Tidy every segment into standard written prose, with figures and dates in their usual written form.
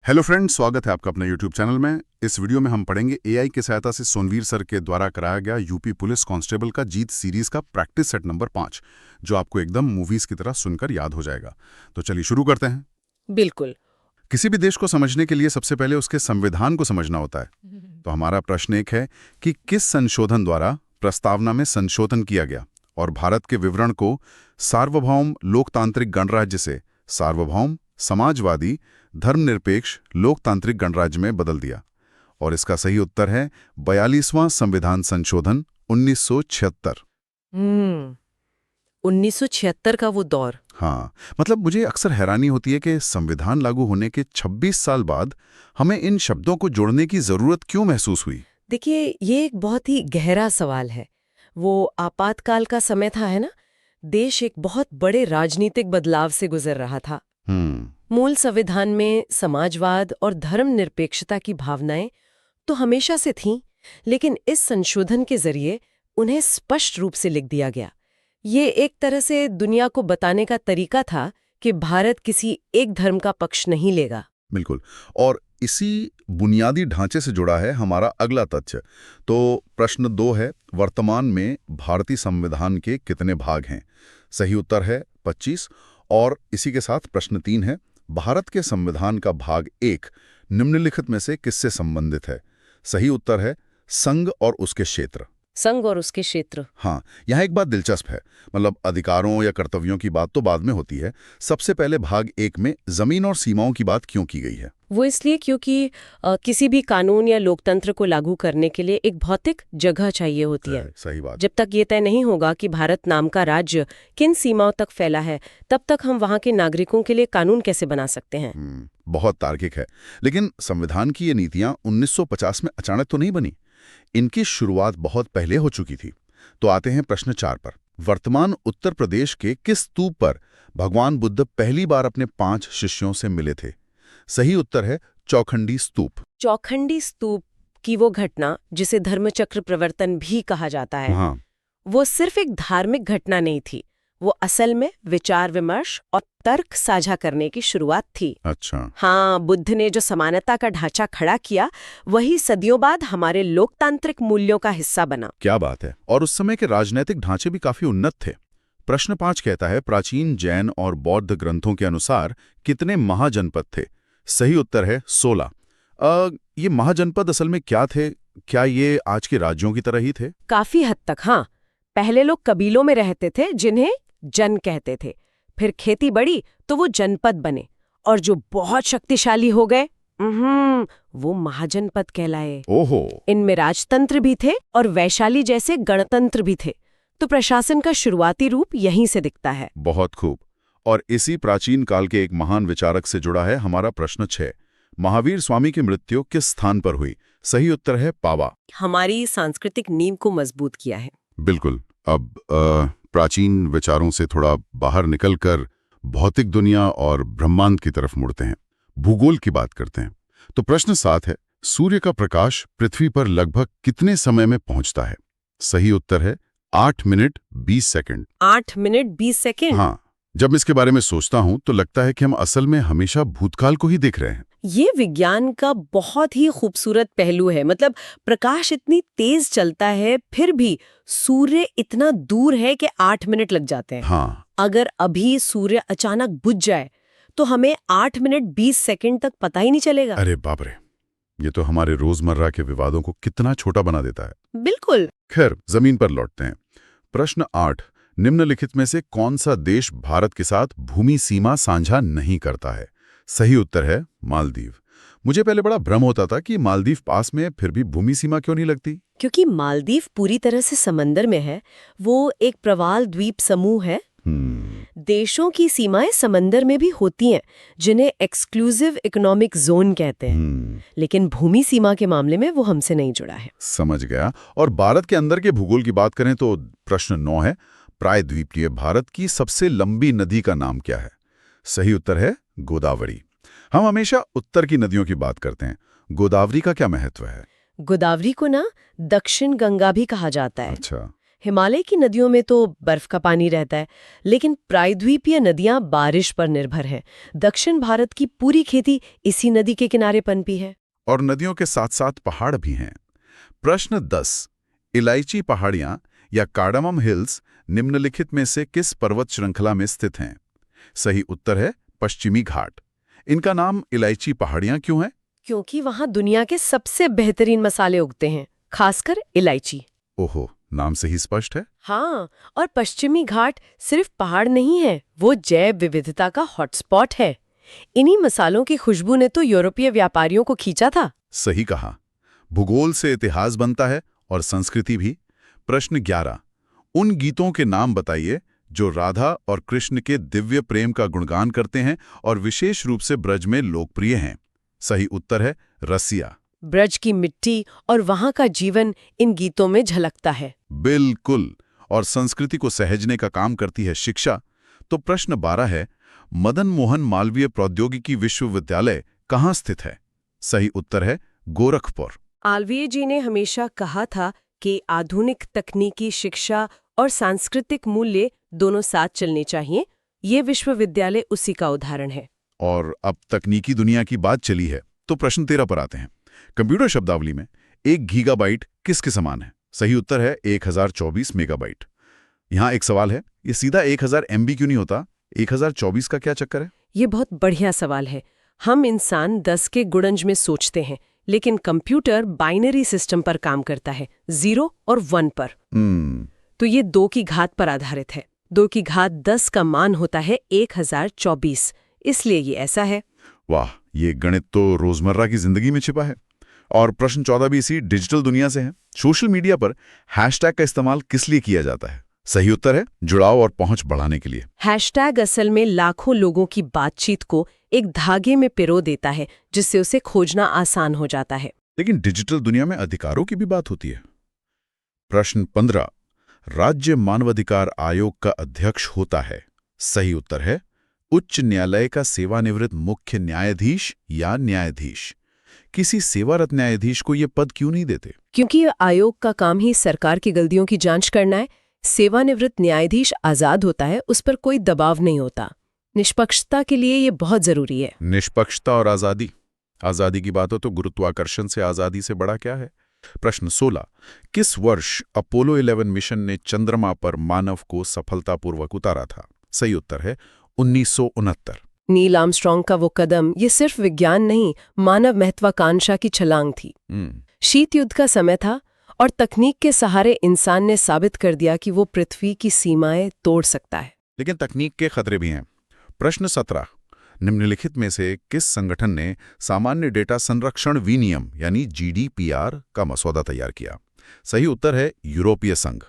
Hello friends, स्वागत है आपका अपने यूट्यूब चैनल में। इस वीडियो में हम पढ़ेंगे एआई की सहायता से सोनवीर सर के द्वारा कराया गया यूपी पुलिस कांस्टेबल का जीत सीरीज का प्रैक्टिस सेट नंबर 5, जो आपको एकदम मूवीज की तरह सुनकर याद हो जाएगा। तो चलिए शुरू करते हैं। बिल्कुल। किसी भी देश को समझने के लिए सबसे पहले उसके संविधान को समझना होता है। तो हमारा प्रश्न एक है कि किस संशोधन द्वारा प्रस्तावना में संशोधन किया गया और भारत के विवरण को सार्वभौम लोकतांत्रिक गणराज्य से सार्वभौम समाजवादी धर्मनिरपेक्ष लोकतांत्रिक गणराज्य में बदल दिया। और इसका सही उत्तर है 42वां संविधान संशोधन 1976। 1976 का वो दौर। हाँ, मतलब मुझे अक्सर हैरानी होती है कि संविधान लागू होने के 26 साल बाद हमें इन शब्दों को जोड़ने की जरूरत क्यों महसूस हुई। देखिए, ये एक बहुत ही गहरा सवाल है। वो आपातकाल का समय था, है ना। देश एक बहुत बड़े राजनीतिक बदलाव से गुजर रहा था। मूल संविधान में समाजवाद और धर्मनिरपेक्षता की भावनाएं तो हमेशा से थीं, लेकिन इस संशोधन के जरिए उन्हें स्पष्ट रूप से लिख दिया गया। ये एक तरह से दुनिया को बताने का तरीका था कि भारत किसी एक धर्म का पक्ष नहीं लेगा। बिल्कुल। और इसी बुनियादी ढांचे से जुड़ा है हमारा अगला तथ्य। तो प्रश्न 2 है, वर्तमान में भारतीय संविधान के कितने भाग हैं? सही उत्तर है 25। और इसी के साथ प्रश्न 3 है, भारत के संविधान का भाग 1 निम्नलिखित में से किससे संबंधित है? सही उत्तर है संघ और उसके क्षेत्र। संघ और उसके क्षेत्र। हाँ, यहाँ एक बात दिलचस्प है। मतलब अधिकारों या कर्तव्यों की बात तो बाद में होती है। सबसे पहले भाग 1 में जमीन और सीमाओं की बात क्यों की गई है? वो इसलिए क्योंकि किसी भी कानून या लोकतंत्र को लागू करने के लिए एक भौतिक जगह चाहिए होती है। सही बात। जब तक ये तय नहीं होगा कि भारत नाम का राज्य किन सीमाओं तक फैला है, तब तक हम वहाँ के नागरिकों के लिए कानून कैसे बना सकते हैं। बहुत तार्किक है। लेकिन संविधान की ये नीतियां 1950 में अचानक तो नहीं बनी। इनकी शुरुआत बहुत पहले हो चुकी थी। तो आते हैं प्रश्न 4 पर। वर्तमान उत्तर प्रदेश के किस स्तूप पर भगवान बुद्ध पहली बार अपने 5 शिष्यों से मिले थे? सही उत्तर है चौखंडी स्तूप। चौखंडी स्तूप की वो घटना, जिसे धर्मचक्र प्रवर्तन भी कहा जाता है, हाँ। वो सिर्फ एक धार्मिक घटना नहीं थी। वो असल में विचार विमर्श और तर्क साझा करने की शुरुआत थी। अच्छा। हाँ, बुद्ध ने जो समानता का ढांचा खड़ा किया, वही सदियों बाद हमारे लोकतांत्रिक मूल्यों का हिस्सा बना। क्या बात है। और उस समय के राजनीतिक ढांचे भी काफी उन्नत थे। प्रश्न 5 कहता है, प्राचीन जैन और बौद्ध ग्रंथों के अनुसार कितने महाजनपद थे? सही उत्तर है 16। ये महाजनपद असल में क्या थे? क्या ये आज के राज्यों की तरह ही थे? काफी हद तक हाँ। पहले लोग कबीलों में रहते थे, जिन्हें जन कहते थे। फिर खेती बढ़ी तो वो जनपद बने, और जो बहुत शक्तिशाली हो गए वो महाजनपद कहलाए। ओहो। इनमें राजतंत्र भी थे और वैशाली जैसे गणतंत्र भी थे। तो प्रशासन का शुरुआती रूप यहीं से दिखता है। बहुत खूब। और इसी प्राचीन काल के एक महान विचारक से जुड़ा है हमारा प्रश्न 6। महावीर स्वामी की मृत्यु किस स्थान पर हुई? सही उत्तर है पावा। हमारी सांस्कृतिक नींव को मजबूत किया है। बिल्कुल। अब प्राचीन विचारों से थोड़ा बाहर निकलकर भौतिक दुनिया और ब्रह्मांड की तरफ मुड़ते हैं, भूगोल की बात करते हैं। तो प्रश्न 7 है, सूर्य का प्रकाश पृथ्वी पर लगभग कितने समय में पहुंचता है? सही उत्तर है 8 मिनट 20 सेकंड। 8 minute 20 second? हाँ। जब इसके बारे में सोचता हूं तो लगता है कि हम असल में हमेशा भूतकाल को ही देख रहे हैं। ये विज्ञान का बहुत ही खूबसूरत पहलू है। मतलब प्रकाश इतनी तेज चलता है, फिर भी सूर्य इतना दूर है कि 8 मिनट लग जाते हैं। हाँ। अगर अभी सूर्य अचानक बुझ जाए तो हमें 8 मिनट 20 सेकंड तक पता ही नहीं चलेगा। अरे बाप रे, ये तो हमारे रोजमर्रा के विवादों को कितना छोटा बना देता है। बिल्कुल। खैर, जमीन पर लौटते हैं। प्रश्न 8, निम्नलिखित में से कौन सा देश भारत के साथ भूमि सीमा साझा नहीं करता है? सही उत्तर है मालदीव। मुझे पहले बड़ा भ्रम होता था कि मालदीव पास में फिर भी भूमि सीमा क्यों नहीं लगती। क्योंकि मालदीव पूरी तरह से समंदर में है। वो एक प्रवाल द्वीप समूह है। देशों की सीमाएं समंदर में भी होती हैं, जिन्हें एक्सक्लूसिव इकोनॉमिक जोन कहते हैं। लेकिन भूमि सीमा के मामले में वो हमसे नहीं जुड़ा है। समझ गया। और भारत के अंदर के भूगोल की बात करें तो प्रश्न 9 है, प्रायद्वीपीय भारत की सबसे लंबी नदी का नाम क्या है? सही उत्तर है गोदावरी। हम हमेशा उत्तर की नदियों की बात करते हैं, गोदावरी का क्या महत्व है? गोदावरी को ना दक्षिण गंगा भी कहा जाता है। अच्छा। हिमालय की नदियों में तो बर्फ का पानी रहता है, लेकिन प्रायद्वीपीय नदियां बारिश पर निर्भर हैं। दक्षिण भारत की पूरी खेती इसी नदी के किनारे पनपी है। और नदियों के साथ साथ पहाड़ भी हैं। प्रश्न 10। इलायची पहाड़ियां या कार्डामम हिल्स निम्नलिखित में से किस पर्वत श्रृंखला में स्थित हैं? सही उत्तर है पश्चिमी घाट। इनका नाम इलायची पहाड़ियां क्यों है? क्योंकि वहां दुनिया के सबसे बेहतरीन मसाले उगते हैं, खासकर इलायची। ओहो, नाम से ही स्पष्ट है। हाँ, और पश्चिमी घाट सिर्फ पहाड़ नहीं है, वो जैव विविधता का हॉटस्पॉट है। इन्हीं मसालों की खुशबू ने तो यूरोपीय व्यापारियों को खींचा था। सही कहा। भूगोल से इतिहास बनता है और संस्कृति भी। प्रश्न 11। उन गीतों के नाम बताइए जो राधा और कृष्ण के दिव्य प्रेम का गुणगान करते हैं और विशेष रूप से ब्रज में लोकप्रिय हैं। सही उत्तर है रसिया। ब्रज की मिट्टी और वहां का जीवन इन गीतों में झलकता है। बिल्कुल। और संस्कृति को सहेजने का काम करती है शिक्षा। तो प्रश्न 12 है, मदन मोहन मालवीय प्रौद्योगिकी विश्वविद्यालय कहाँ स्थित है? सही उत्तर है गोरखपुर। आलवीय जी ने हमेशा कहा था कि आधुनिक तकनीकी शिक्षा और सांस्कृतिक मूल्य दोनों साथ चलने चाहिए। ये विश्वविद्यालय उसी का उदाहरण है। और अब तकनीकी दुनिया की बात चली है तो प्रश्न 13 पर आते हैं। कंप्यूटर शब्दावली में 1 गीगाबाइट किसके समान है? सही उत्तर है 1024 मेगाबाइट। यहाँ एक सवाल है, ये सीधा 1000 MB क्यों नहीं होता? 1024 का क्या चक्कर है? ये बहुत बढ़िया सवाल है। हम इंसान 10 के गुणज में सोचते हैं, लेकिन कंप्यूटर बाइनरी सिस्टम पर काम करता है, 0 और 1 पर। तो ये 2 की घात पर आधारित है। 2 की घात 10 का मान होता है 1024, इसलिए ये ऐसा है। वाह, ये गणित तो रोजमर्रा की जिंदगी में छिपा है। और प्रश्न 14 भी इसी डिजिटल दुनिया से है। सोशल मीडिया पर हैशटैग का इस्तेमाल किस लिए किया जाता है? सही उत्तर है जुड़ाव और पहुंच बढ़ाने के लिए। हैशटैग असल में लाखों लोगों की बातचीत को एक धागे में पिरो देता है, जिससे उसे खोजना आसान हो जाता है। लेकिन डिजिटल दुनिया में अधिकारों की भी बात होती है। प्रश्न 15। राज्य मानवाधिकार आयोग का अध्यक्ष होता है? सही उत्तर है उच्च न्यायालय का सेवानिवृत्त मुख्य न्यायाधीश या न्यायाधीश। किसी सेवारत न्यायाधीश को ये पद क्यों नहीं देते? क्योंकि आयोग का काम ही सरकार की गलतियों की जांच करना है। सेवानिवृत्त न्यायाधीश आजाद होता है, उस पर कोई दबाव नहीं होता। निष्पक्षता के लिए ये बहुत जरूरी है। निष्पक्षता और आजादी। आजादी की बात हो तो गुरुत्वाकर्षण से आजादी से बड़ा क्या है? प्रश्न 16। किस वर्ष अपोलो 11 मिशन ने चंद्रमा पर मानव को सफलतापूर्वक उतारा था? सही उत्तर है 1969। नील आर्मस्ट्रॉन्ग का वो कदम ये सिर्फ विज्ञान नहीं, मानव महत्वाकांक्षा की छलांग थी। शीत युद्ध का समय था और तकनीक के सहारे इंसान ने साबित कर दिया कि वो पृथ्वी की सीमाएं तोड़ सकता है। लेकिन तकनीक के खतरे भी हैं। प्रश्न 17। निम्नलिखित में से किस संगठन ने सामान्य डेटा संरक्षण विनियम यानी GDPR का मसौदा तैयार किया? सही उत्तर है यूरोपीय संघ।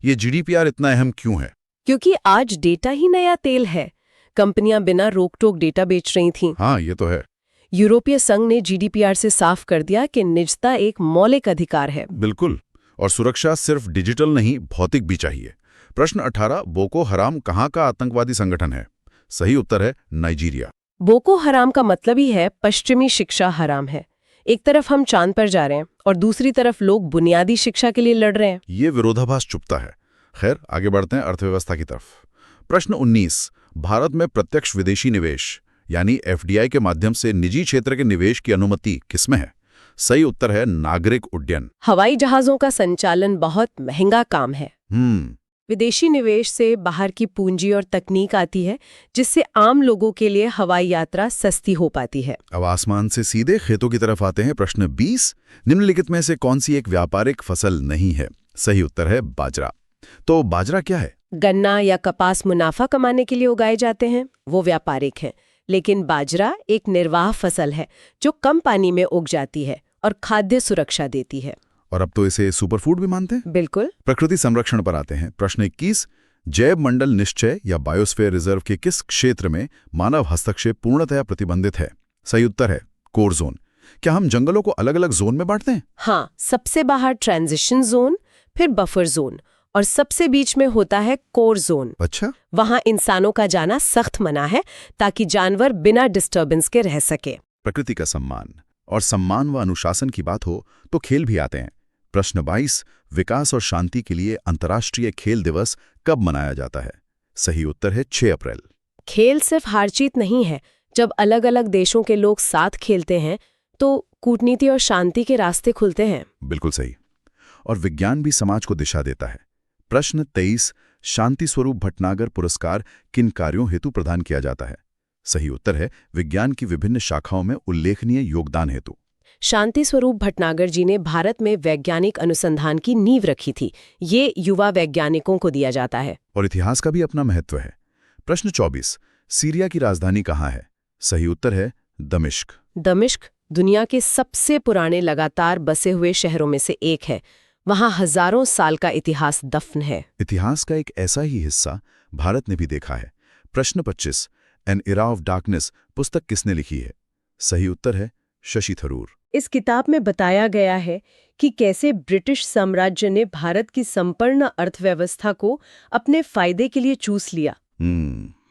ये GDPR इतना अहम क्यों है? क्योंकि आज डेटा ही नया तेल है। कंपनियां बिना रोक टोक डेटा बेच रही थीं। हाँ, ये तो है। यूरोपीय संघ ने GDPR से साफ कर दिया कि निजता एक मौलिक अधिकार है। बिल्कुल। और सुरक्षा सिर्फ डिजिटल नहीं, भौतिक भी चाहिए। प्रश्न 18। बोको हराम कहाँ का आतंकवादी संगठन है? सही उत्तर है नाइजीरिया। बोको हराम का मतलब ही है पश्चिमी शिक्षा हराम है। एक तरफ हम चांद पर जा रहे हैं और दूसरी तरफ लोग बुनियादी शिक्षा के लिए लड़ रहे हैं। ये विरोधाभास चुभता है। खैर, आगे बढ़ते हैं अर्थव्यवस्था की तरफ। प्रश्न 19। भारत में प्रत्यक्ष विदेशी निवेश यानी FDI के माध्यम से निजी क्षेत्र के निवेश की अनुमति किसमें है? सही उत्तर है नागरिक उड्डयन। हवाई जहाजों का संचालन बहुत महंगा काम है। विदेशी निवेश से बाहर की पूंजी और तकनीक आती है, जिससे आम लोगों के लिए हवाई यात्रा सस्ती हो पाती है। अब आसमान से सीधे खेतों की तरफ आते हैं। प्रश्न 20। निम्नलिखित में से कौन सी एक व्यापारिक फसल नहीं है? सही उत्तर है बाजरा। तो बाजरा क्या है? गन्ना या कपास मुनाफा कमाने के लिए उगाए जाते हैं, वो व्यापारिक हैं। लेकिन बाजरा एक निर्वाह फसल है जो कम पानी में उग जाती है और खाद्य सुरक्षा देती है। और अब तो इसे सुपरफूड भी मानते हैं। बिल्कुल। प्रकृति संरक्षण पर आते हैं। प्रश्न 21। जैव मंडल निश्चय या बायोस्फीयर रिजर्व के किस क्षेत्र में मानव हस्तक्षेप पूर्णतया प्रतिबंधित है? सही उत्तर है कोर जोन। क्या हम जंगलों को अलग अलग जोन में बांटते हैं? हाँ, सबसे बाहर ट्रांजिशन जोन, फिर बफर जोन और सबसे बीच में होता है कोर जोन। अच्छा। वहां इंसानों का जाना सख्त मना है ताकि जानवर बिना डिस्टर्बेंस के रह सके। प्रकृति का सम्मान और सम्मान व अनुशासन की बात हो तो खेल भी आते हैं। प्रश्न 22, विकास और शांति के लिए अंतर्राष्ट्रीय खेल दिवस कब मनाया जाता है? सही उत्तर है 6 अप्रैल। खेल सिर्फ हार-जीत नहीं है। जब अलग-अलग देशों के लोग साथ खेलते हैं तो कूटनीति और शांति के रास्ते खुलते हैं। बिल्कुल सही। और विज्ञान भी समाज को दिशा देता है। प्रश्न 23, शांति स्वरूप भटनागर पुरस्कार किन कार्यों हेतु प्रदान किया जाता है? सही उत्तर है विज्ञान की विभिन्न शाखाओं में उल्लेखनीय योगदान हेतु। शांति स्वरूप भटनागर जी ने भारत में वैज्ञानिक अनुसंधान की नींव रखी थी। ये युवा वैज्ञानिकों को दिया जाता है। और इतिहास का भी अपना महत्व है। प्रश्न 24, सीरिया की राजधानी कहाँ है? सही उत्तर है दमिश्क। दमिश्क दुनिया के सबसे पुराने लगातार बसे हुए शहरों में से एक है। वहाँ हजारों साल का इतिहास दफन है। इतिहास का एक ऐसा ही हिस्सा भारत ने भी देखा है। प्रश्न 25, एन इरा ऑफ डार्कनेस पुस्तक किसने लिखी है? सही उत्तर है शशि थरूर। इस किताब में बताया गया है कि कैसे ब्रिटिश साम्राज्य ने भारत की संपूर्ण अर्थव्यवस्था को अपने फायदे के लिए चूस लिया।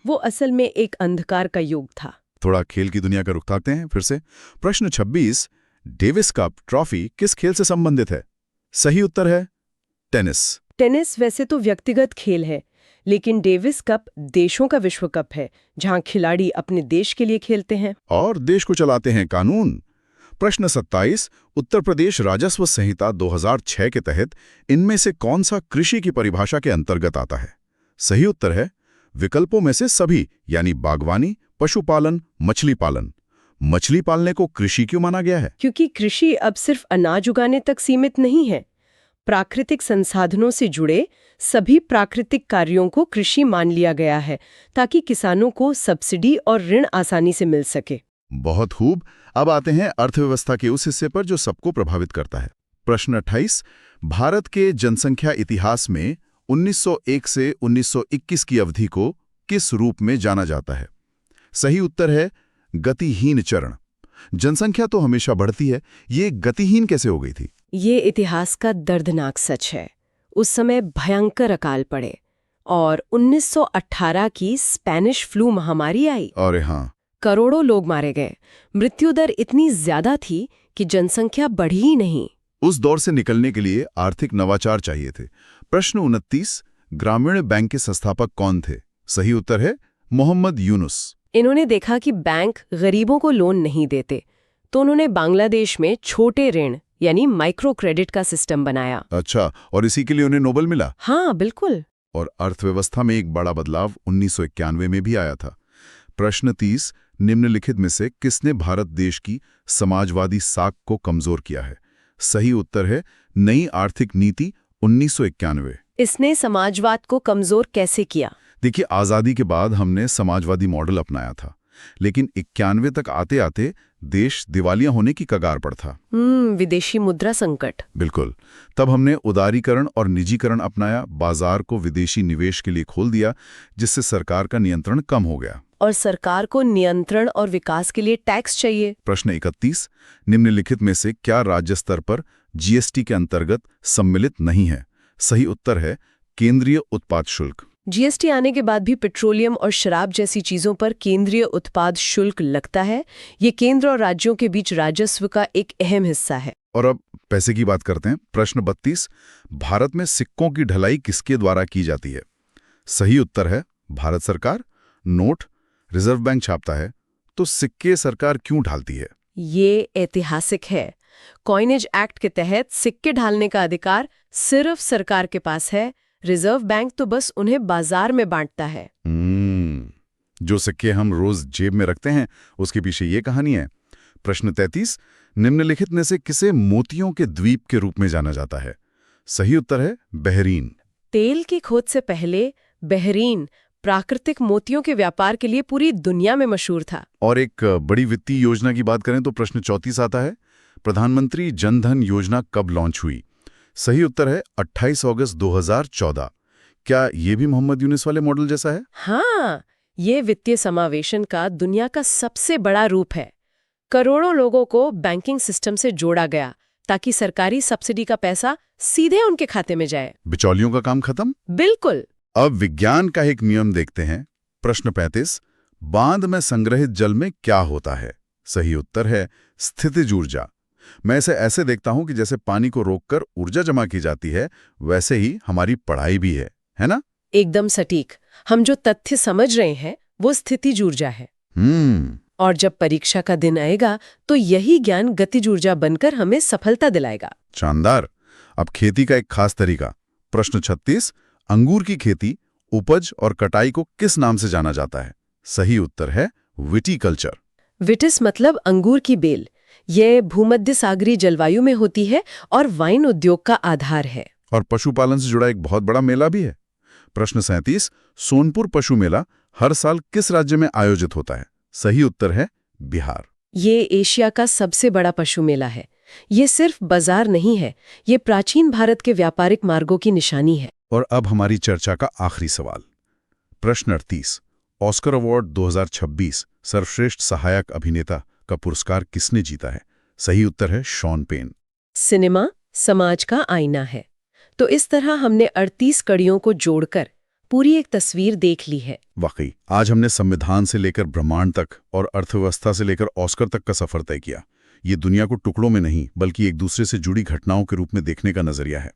वो असल में एक अंधकार का युग था। थोड़ा खेल की दुनिया का रुख ताकते हैं फिर से। प्रश्न 26, डेविस कप ट्रॉफी किस खेल से संबंधित है? सही उत्तर है टेनिस। टेनिस वैसे तो व्यक्तिगत खेल है, लेकिन डेविस कप देशों का विश्व कप है, जहां खिलाड़ी अपने देश के लिए खेलते हैं और देश को चलाते हैं कानून। प्रश्न 27, उत्तर प्रदेश राजस्व संहिता 2006 के तहत इनमें से कौन सा कृषि की परिभाषा के अंतर्गत आता है? सही उत्तर है विकल्पों में से सभी, यानी बागवानी, पशुपालन, मछली पालन। मछली पालने को कृषि क्यों माना गया है? क्योंकि कृषि अब सिर्फ अनाज उगाने तक सीमित नहीं है। प्राकृतिक संसाधनों से जुड़े सभी प्राकृतिक कार्यों को कृषि मान लिया गया है, ताकि किसानों को सब्सिडी और ऋण आसानी से मिल सके। बहुत खूब। अब आते हैं अर्थव्यवस्था के उस हिस्से पर जो सबको प्रभावित करता है। प्रश्न 28, भारत के जनसंख्या इतिहास में 1901 से 1921 की अवधि को किस रूप में जाना जाता है? सही उत्तर है गतिहीन चरण। जनसंख्या तो हमेशा बढ़ती है, ये गतिहीन कैसे हो गई थी? ये इतिहास का दर्दनाक सच है। उस समय भयंकर अकाल पड़े और 1918 की स्पेनिश फ्लू महामारी आई। अरे हाँ, करोड़ों लोग मारे गए। मृत्यु दर इतनी ज्यादा थी कि जनसंख्या बढ़ी ही नहीं। उस दौर से निकलने के लिए आर्थिक नवाचार चाहिए थे। प्रश्न 29, ग्रामीण बैंक के संस्थापक कौन थे? सही उत्तर है मोहम्मद यूनुस। इन्होंने देखा कि बैंक गरीबों को लोन नहीं देते, तो उन्होंने बांग्लादेश में छोटे ऋण यानी माइक्रो क्रेडिट का सिस्टम बनाया। अच्छा, और इसी के लिए उन्हें नोबेल मिला? हाँ, बिल्कुल। और अर्थव्यवस्था में एक बड़ा बदलाव 1991 में भी आया था। प्रश्न 30, निम्नलिखित में से किसने भारत देश की समाजवादी साख को कमजोर किया है? सही उत्तर है नई आर्थिक नीति 1991। इसने समाजवाद को कमजोर कैसे किया? देखिए, आज़ादी के बाद हमने समाजवादी मॉडल अपनाया था, लेकिन 91 तक आते आते देश दिवालिया होने की कगार पर था। विदेशी मुद्रा संकट। बिल्कुल। तब हमने उदारीकरण और निजीकरण अपनाया, बाजार को विदेशी निवेश के लिए खोल दिया, जिससे सरकार का नियंत्रण कम हो गया। और सरकार को नियंत्रण और विकास के लिए टैक्स चाहिए। प्रश्न 31, निम्नलिखित में से क्या राज्य स्तर पर जीएसटी के अंतर्गत सम्मिलित नहीं है? सही उत्तर है केंद्रीय उत्पाद शुल्क। जीएसटी आने के बाद भी पेट्रोलियम और शराब जैसी चीजों पर केंद्रीय उत्पाद शुल्क लगता है। ये केंद्र और राज्यों के बीच राजस्व का एक अहम हिस्सा है। और अब पैसे की बात करते हैं। प्रश्न 32, भारत में सिक्कों की ढलाई किसके द्वारा की जाती है? सही उत्तर है भारत सरकार। नोट रिजर्व बैंक छापता है, तो सिक्के सरकार क्यों ढालती है? ये ऐतिहासिक है। कॉइनेज एक्ट के तहत सिक्के ढालने का अधिकार सिर्फ सरकार के पास है। रिजर्व बैंक तो बस उन्हें बाजार में बांटता है। जो सिक्के हम रोज जेब में रखते हैं, उसके पीछे ये कहानी है। प्रश्न 33, निम्नलिखित में से किसे मोतियों के द्वीप के रूप में जाना जाता है? सही उत्तर है बहरीन। तेल की खोज से पहले बहरीन प्राकृतिक मोतियों के व्यापार के लिए पूरी दुनिया में मशहूर था। और एक बड़ी वित्तीय योजना की बात करें तो प्रश्न 34 आता है, प्रधानमंत्री जन धन योजना कब लॉन्च हुई? सही उत्तर है 28 अगस्त 2014। क्या ये भी मोहम्मद यूनुस वाले मॉडल जैसा है? हाँ, ये वित्तीय समावेशन का दुनिया का सबसे बड़ा रूप है। करोड़ों लोगों को बैंकिंग सिस्टम से जोड़ा गया ताकि सरकारी सब्सिडी का पैसा सीधे उनके खाते में जाए। बिचौलियों का काम खत्म? बिल्कुल। अब विज्ञान का एक नियम देखते हैं। प्रश्न 35, बांध में संग्रहित जल में क्या होता है? सही उत्तर है स्थितिज ऊर्जा। मैं इसे ऐसे देखता हूं कि जैसे पानी को रोककर ऊर्जा जमा की जाती है, वैसे ही हमारी पढ़ाई भी है ना? एकदम सटीक। हम जो तथ्य समझ रहे हैं वो स्थितिज ऊर्जा है। और जब परीक्षा का दिन आएगा तो यही ज्ञान गतिज ऊर्जा बनकर हमें सफलता दिलाएगा। शानदार। अब खेती का एक खास तरीका। प्रश्न 36, अंगूर की खेती, उपज और कटाई को किस नाम से जाना जाता है? सही उत्तर है विटीकल्चर। विटिस मतलब अंगूर की बेल। ये भूमध्य सागरीय जलवायु में होती है और वाइन उद्योग का आधार है। और पशुपालन से जुड़ा एक बहुत बड़ा मेला भी है। प्रश्न 37, सोनपुर पशु मेला हर साल किस राज्य में आयोजित होता है? सही उत्तर है बिहार। ये एशिया का सबसे बड़ा पशु मेला है। ये सिर्फ बाजार नहीं है, ये प्राचीन भारत के व्यापारिक मार्गों की निशानी है। और अब हमारी चर्चा का आखिरी सवाल। प्रश्न 38, ऑस्कर अवार्ड 2026 सर्वश्रेष्ठ सहायक अभिनेता का पुरस्कार किसने जीता है? सही उत्तर है शॉन पेन। सिनेमा समाज का आईना है। तो इस तरह हमने 38 कड़ियों को जोड़कर पूरी एक तस्वीर देख ली है। वाकई आज हमने संविधान से लेकर ब्रह्मांड तक और अर्थव्यवस्था से लेकर ऑस्कर तक का सफर तय किया। ये दुनिया को टुकड़ों में नहीं बल्कि एक दूसरे से जुड़ी घटनाओं के रूप में देखने का नजरिया है।